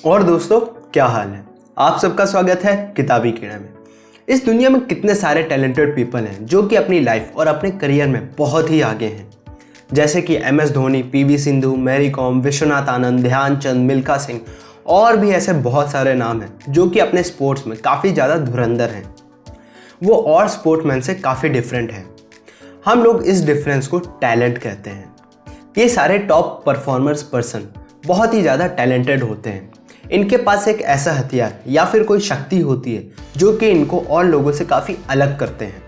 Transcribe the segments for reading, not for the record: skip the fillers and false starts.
और दोस्तों, क्या हाल है? आप सबका स्वागत है किताबी कीड़ा में। इस दुनिया में कितने सारे टैलेंटेड पीपल हैं जो कि अपनी लाइफ और अपने करियर में बहुत ही आगे हैं। जैसे कि MS धोनी, PV सिंधु, मैरी कॉम, विश्वनाथ आनंद, ध्यानचंद, मिल्खा सिंह और भी ऐसे बहुत सारे नाम हैं जो कि अपने स्पोर्ट्स में काफ़ी ज़्यादा धुरंधर हैं। वो और स्पोर्ट्समैन से काफ़ी डिफरेंट हैं। हम लोग इस डिफरेंस को टैलेंट कहते हैं। ये सारे टॉप परफॉर्मर्स पर्सन बहुत ही ज़्यादा टैलेंटेड होते हैं। इनके पास एक ऐसा हथियार या फिर कोई शक्ति होती है जो कि इनको और लोगों से काफ़ी अलग करते हैं।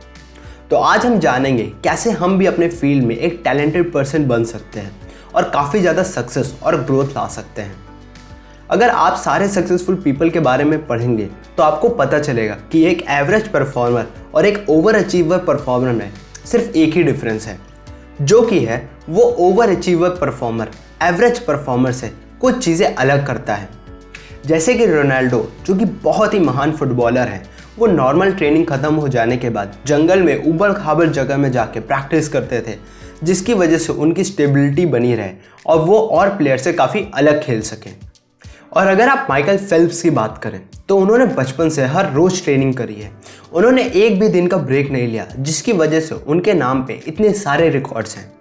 तो आज हम जानेंगे कैसे हम भी अपने फील्ड में एक टैलेंटेड पर्सन बन सकते हैं और काफ़ी ज़्यादा सक्सेस और ग्रोथ ला सकते हैं। अगर आप सारे सक्सेसफुल पीपल के बारे में पढ़ेंगे तो आपको पता चलेगा कि एक एवरेज परफॉर्मर और एक ओवर अचीवर परफॉर्मर में सिर्फ एक ही डिफरेंस है, जो कि है वो over achiever performer average performer से कुछ चीज़ें अलग करता है। जैसे कि रोनाल्डो, जो कि बहुत ही महान फुटबॉलर है, वो नॉर्मल ट्रेनिंग ख़त्म हो जाने के बाद जंगल में ऊबड़ खाबड़ जगह में जाके प्रैक्टिस करते थे, जिसकी वजह से उनकी स्टेबिलिटी बनी रहे और वो और प्लेयर से काफ़ी अलग खेल सकें। और अगर आप माइकल फेल्प्स की बात करें तो उन्होंने बचपन से हर रोज़ ट्रेनिंग करी है। उन्होंने एक भी दिन का ब्रेक नहीं लिया, जिसकी वजह से उनके नाम पे इतने सारे रिकॉर्ड्स हैं।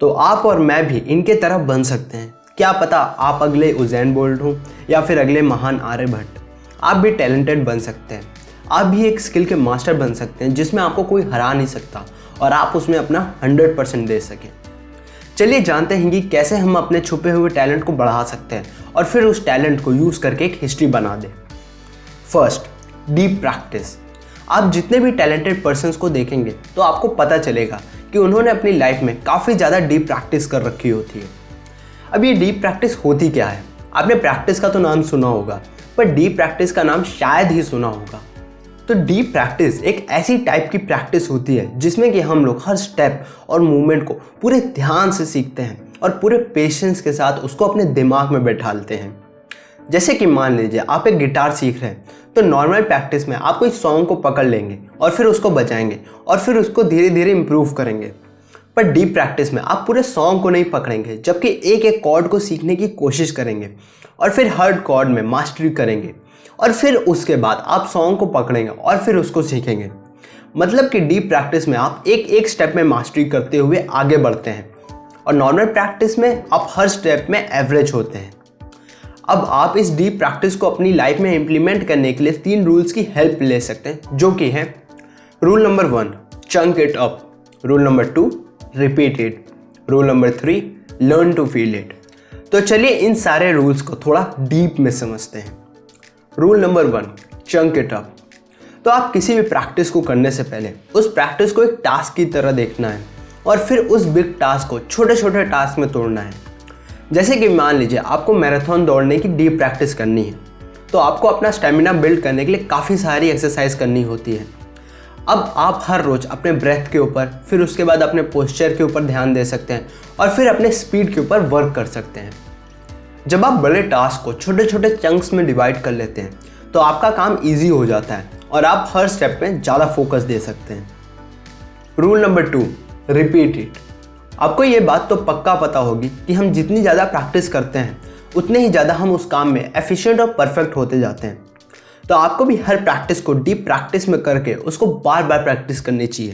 तो आप और मैं भी इनके तरह बन सकते हैं। क्या पता आप अगले उज़ैन बोल्ट हो या फिर अगले महान आर्यभट्ट। आप भी टैलेंटेड बन सकते हैं। आप भी एक स्किल के मास्टर बन सकते हैं जिसमें आपको कोई हरा नहीं सकता और आप उसमें अपना 100% दे सकें। चलिए जानते हैं कि कैसे हम अपने छुपे हुए टैलेंट को बढ़ा सकते हैं और फिर उस टैलेंट को यूज़ करके एक हिस्ट्री बना दें। First, deep practice. आप जितने भी टैलेंटेड पर्सन्स को देखेंगे तो आपको पता चलेगा कि उन्होंने अपनी लाइफ में काफ़ी ज़्यादा डीप प्रैक्टिस कर रखी होती है। अब ये डीप प्रैक्टिस होती क्या है? आपने प्रैक्टिस का तो नाम सुना होगा, पर डीप प्रैक्टिस का नाम शायद ही सुना होगा। तो डीप प्रैक्टिस एक ऐसी टाइप की प्रैक्टिस होती है जिसमें कि हम लोग हर स्टेप और मूवमेंट को पूरे ध्यान से सीखते हैं और पूरे पेशेंस के साथ उसको अपने दिमाग में बैठालते हैं। जैसे कि मान लीजिए आप एक गिटार सीख रहे हैं, तो नॉर्मल प्रैक्टिस में आप कोई सॉन्ग को पकड़ लेंगे और फिर उसको बजाएंगे और फिर उसको धीरे धीरे इम्प्रूव करेंगे। पर डीप प्रैक्टिस में आप पूरे सॉन्ग को नहीं पकड़ेंगे, जबकि एक एक कॉर्ड को सीखने की कोशिश करेंगे और फिर हर कॉर्ड में मास्टरी करेंगे और फिर उसके बाद आप सॉन्ग को पकड़ेंगे और फिर उसको सीखेंगे। मतलब कि डीप प्रैक्टिस में आप एक एक स्टेप में मास्टरी करते हुए आगे बढ़ते हैं और नॉर्मल प्रैक्टिस में आप हर स्टेप में एवरेज होते हैं। अब आप इस डीप प्रैक्टिस को अपनी लाइफ में इम्प्लीमेंट करने के लिए 3 रूल्स की हेल्प ले सकते हैं, जो कि हैं rule number 1, chunk it up. Rule number 2, repeat it. Rule number 3, learn to feel it. तो चलिए इन सारे रूल्स को थोड़ा डीप में समझते हैं। Rule number 1, chunk it up. तो आप किसी भी प्रैक्टिस को करने से पहले उस प्रैक्टिस को एक टास्क की तरह देखना है और फिर उस बिग टास्क को छोटे छोटे टास्क में तोड़ना है। जैसे कि मान लीजिए आपको मैराथन दौड़ने की डीप प्रैक्टिस करनी है, तो आपको अपना स्टेमिना बिल्ड करने के लिए काफ़ी सारी एक्सरसाइज करनी होती है। अब आप हर रोज़ अपने ब्रेथ के ऊपर, फिर उसके बाद अपने पोस्चर के ऊपर ध्यान दे सकते हैं और फिर अपने स्पीड के ऊपर वर्क कर सकते हैं। जब आप बड़े टास्क को छोटे छोटे चंक्स में डिवाइड कर लेते हैं तो आपका काम ईजी हो जाता है और आप हर स्टेप में ज़्यादा फोकस दे सकते हैं। Rule number 2, repeat it. आपको ये बात तो पक्का पता होगी कि हम जितनी ज़्यादा प्रैक्टिस करते हैं उतने ही ज़्यादा हम उस काम में एफिशिएंट और परफेक्ट होते जाते हैं। तो आपको भी हर प्रैक्टिस को डीप प्रैक्टिस में करके उसको बार बार प्रैक्टिस करनी चाहिए,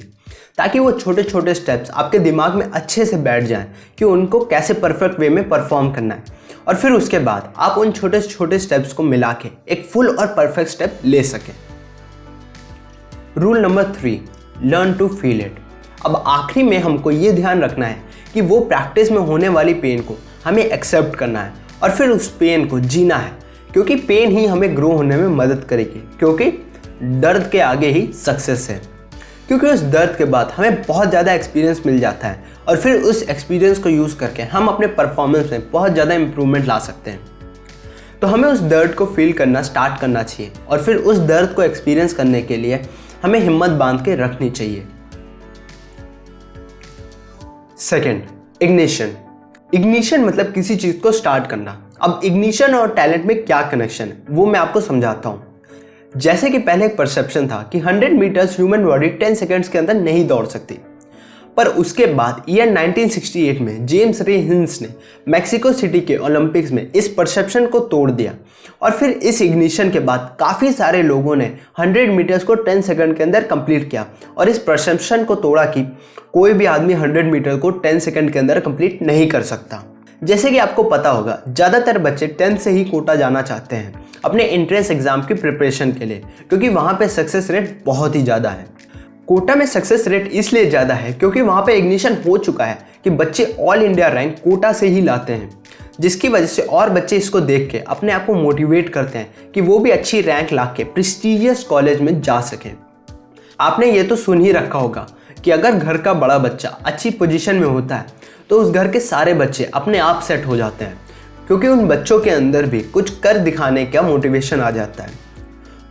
ताकि वो छोटे छोटे स्टेप्स आपके दिमाग में अच्छे से बैठ जाएं कि उनको कैसे परफेक्ट वे में परफॉर्म करना है। और फिर उसके बाद आप उन छोटे छोटे स्टेप्स को मिला के एक फुल और परफेक्ट स्टेप ले सकें। Rule number 3, learn to feel it. अब आखिरी में हमको ये ध्यान रखना है कि वो प्रैक्टिस में होने वाली पेन को हमें एक्सेप्ट करना है और फिर उस पेन को जीना है, क्योंकि पेन ही हमें ग्रो होने में मदद करेगी। क्योंकि दर्द के आगे ही सक्सेस है। क्योंकि उस दर्द के बाद हमें बहुत ज़्यादा एक्सपीरियंस मिल जाता है और फिर उस एक्सपीरियंस को यूज़ करके हम अपने परफॉर्मेंस में बहुत ज़्यादा इम्प्रूवमेंट ला सकते हैं। तो हमें उस दर्द को फील करना स्टार्ट करना चाहिए और फिर उस दर्द को एक्सपीरियंस करने के लिए हमें हिम्मत बांध के रखनी चाहिए। Second, ignition. इग्निशन मतलब किसी चीज़ को स्टार्ट करना। अब इग्निशन और टैलेंट में क्या कनेक्शन है वो मैं आपको समझाता हूँ। जैसे कि पहले एक परसेप्शन था कि 100 मीटर्स ह्यूमन बॉडी 10 सेकेंड्स के अंदर नहीं दौड़ सकती, पर उसके बाद ईयर 1968 में जेम्स रे हिंस ने मैक्सिको सिटी के ओलंपिक्स में इस परसेप्शन को तोड़ दिया और फिर इस इग्निशन के बाद काफ़ी सारे लोगों ने 100 मीटर्स को 10 सेकंड के अंदर कंप्लीट किया और इस परसेप्शन को तोड़ा कि कोई भी आदमी 100 मीटर को 10 सेकंड के अंदर कंप्लीट नहीं कर सकता। जैसे कि आपको पता होगा, ज़्यादातर बच्चे 10th से ही कोटा जाना चाहते हैं अपने एंट्रेंस एग्जाम की प्रिपरेशन के लिए, क्योंकि वहाँ पे सक्सेस रेट बहुत ही ज़्यादा है। कोटा में सक्सेस रेट इसलिए ज़्यादा है क्योंकि वहाँ पे इग्निशन हो चुका है कि बच्चे ऑल इंडिया रैंक कोटा से ही लाते हैं, जिसकी वजह से और बच्चे इसको देख के अपने आप को मोटिवेट करते हैं कि वो भी अच्छी रैंक ला के प्रेस्टीजियस कॉलेज में जा सकें। आपने ये तो सुन ही रखा होगा कि अगर घर का बड़ा बच्चा अच्छी पोजीशन में होता है तो उस घर के सारे बच्चे अपने आप सेट हो जाते हैं, क्योंकि उन बच्चों के अंदर भी कुछ कर दिखाने का मोटिवेशन आ जाता है।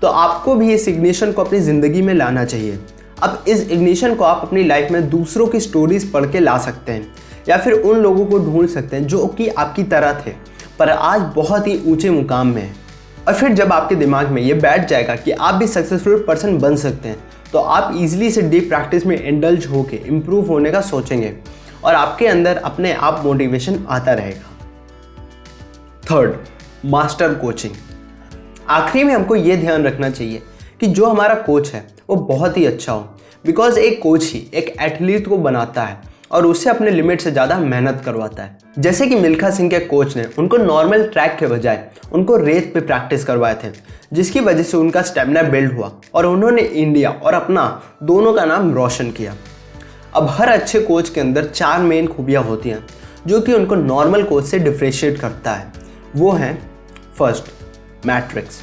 तो आपको भी इस इग्निशन को अपनी ज़िंदगी में लाना चाहिए। अब इस इग्निशन को आप अपनी लाइफ में दूसरों की स्टोरीज पढ़ के ला सकते हैं या फिर उन लोगों को ढूंढ सकते हैं जो कि आपकी तरह थे पर आज बहुत ही ऊंचे मुकाम में हैं। और फिर जब आपके दिमाग में ये बैठ जाएगा कि आप भी सक्सेसफुल पर्सन बन सकते हैं तो आप इजीली से डीप प्रैक्टिस में इंडल्ज होके इम्प्रूव होने का सोचेंगे और आपके अंदर अपने आप मोटिवेशन आता रहेगा। Third, master coaching. आखिरी में हमको ये ध्यान रखना चाहिए कि जो हमारा कोच है वो बहुत ही अच्छा हो, बिकॉज एक कोच ही एक एथलीट को बनाता है और उससे अपने लिमिट से ज़्यादा मेहनत करवाता है। जैसे कि मिल्खा सिंह के कोच ने उनको नॉर्मल ट्रैक के बजाय उनको रेत पे प्रैक्टिस करवाए थे, जिसकी वजह से उनका स्टेमिना बिल्ड हुआ और उन्होंने इंडिया और अपना दोनों का नाम रोशन किया। अब हर अच्छे कोच के अंदर 4 मेन खूबियाँ होती हैं जो कि उनको नॉर्मल कोच से डिफ्रेशिएट करता है। वो हैं, फर्स्ट, मैट्रिक्स।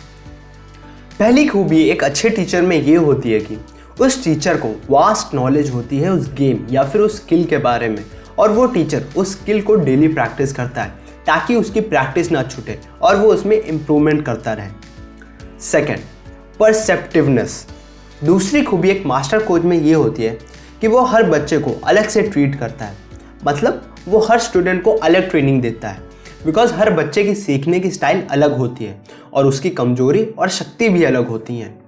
पहली खूबी एक अच्छे टीचर में ये होती है कि उस टीचर को वास्ट नॉलेज होती है उस गेम या फिर उस स्किल के बारे में और वो टीचर उस स्किल को डेली प्रैक्टिस करता है ताकि उसकी प्रैक्टिस ना छूटे और वो उसमें इम्प्रूवमेंट करता रहे। सेकेंड, परसेप्टिवनेस। दूसरी खूबी एक मास्टर कोच में ये होती है कि वो हर बच्चे को अलग से ट्रीट करता है, मतलब वो हर स्टूडेंट को अलग ट्रेनिंग देता है, बिकॉज हर बच्चे की सीखने की स्टाइल अलग होती है और उसकी कमजोरी और शक्ति भी अलग होती हैं।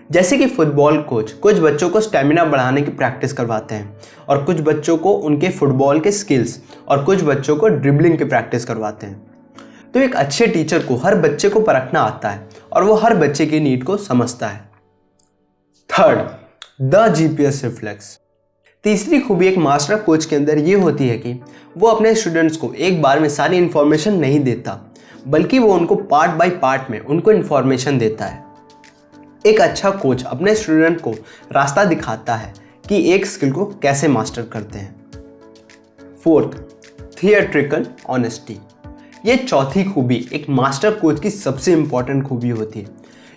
जैसे कि फुटबॉल कोच कुछ बच्चों को स्टेमिना बढ़ाने की प्रैक्टिस करवाते हैं और कुछ बच्चों को उनके फुटबॉल के स्किल्स और कुछ बच्चों को ड्रिबलिंग की प्रैक्टिस करवाते हैं। तो एक अच्छे टीचर को हर बच्चे को परखना आता है और वो हर बच्चे की नीड को समझता है। Third, the GPS reflex. तीसरी खूबी एक मास्टर कोच के अंदर ये होती है कि वो अपने स्टूडेंट्स को एक बार में सारी इन्फॉर्मेशन नहीं देता, बल्कि वो उनको पार्ट बाय पार्ट में उनको इन्फॉर्मेशन देता है। एक अच्छा कोच अपने स्टूडेंट को रास्ता दिखाता है कि एक स्किल को कैसे मास्टर करते हैं। Fourth, theatrical honesty. ये चौथी खूबी एक मास्टर कोच की सबसे इंपॉर्टेंट खूबी होती है,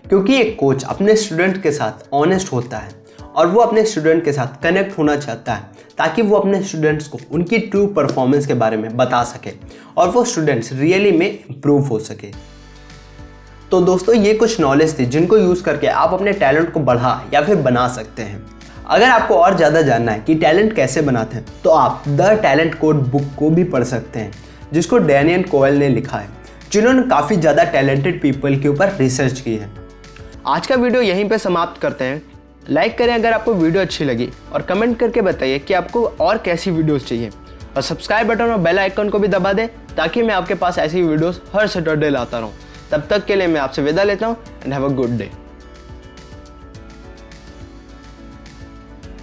क्योंकि एक कोच अपने स्टूडेंट के साथ ऑनेस्ट होता है और वो अपने स्टूडेंट के साथ कनेक्ट होना चाहता है ताकि वो अपने स्टूडेंट्स को उनकी ट्रू परफॉर्मेंस के बारे में बता सके और वो स्टूडेंट्स रियली में इम्प्रूव हो सके। तो दोस्तों, ये कुछ नॉलेज थी जिनको यूज़ करके आप अपने टैलेंट को बढ़ा या फिर बना सकते हैं। अगर आपको और ज़्यादा जानना है कि टैलेंट कैसे बनाते हैं तो आप द टैलेंट कोड बुक को भी पढ़ सकते हैं, जिसको डैनियल कोयल ने लिखा है, जिन्होंने काफ़ी ज़्यादा टैलेंटेड पीपल के ऊपर रिसर्च की है। आज का वीडियो यहीं पे समाप्त करते हैं। लाइक करें अगर आपको वीडियो अच्छी लगी और कमेंट करके बताइए कि आपको और कैसी वीडियोस चाहिए, और सब्सक्राइब बटन और बेल आइकन को भी दबा दें ताकि मैं आपके पास ऐसी वीडियोस हर सैटरडे लाता रहूं। तब तक के लिए मैं आपसे विदा लेता हूं and have a good day.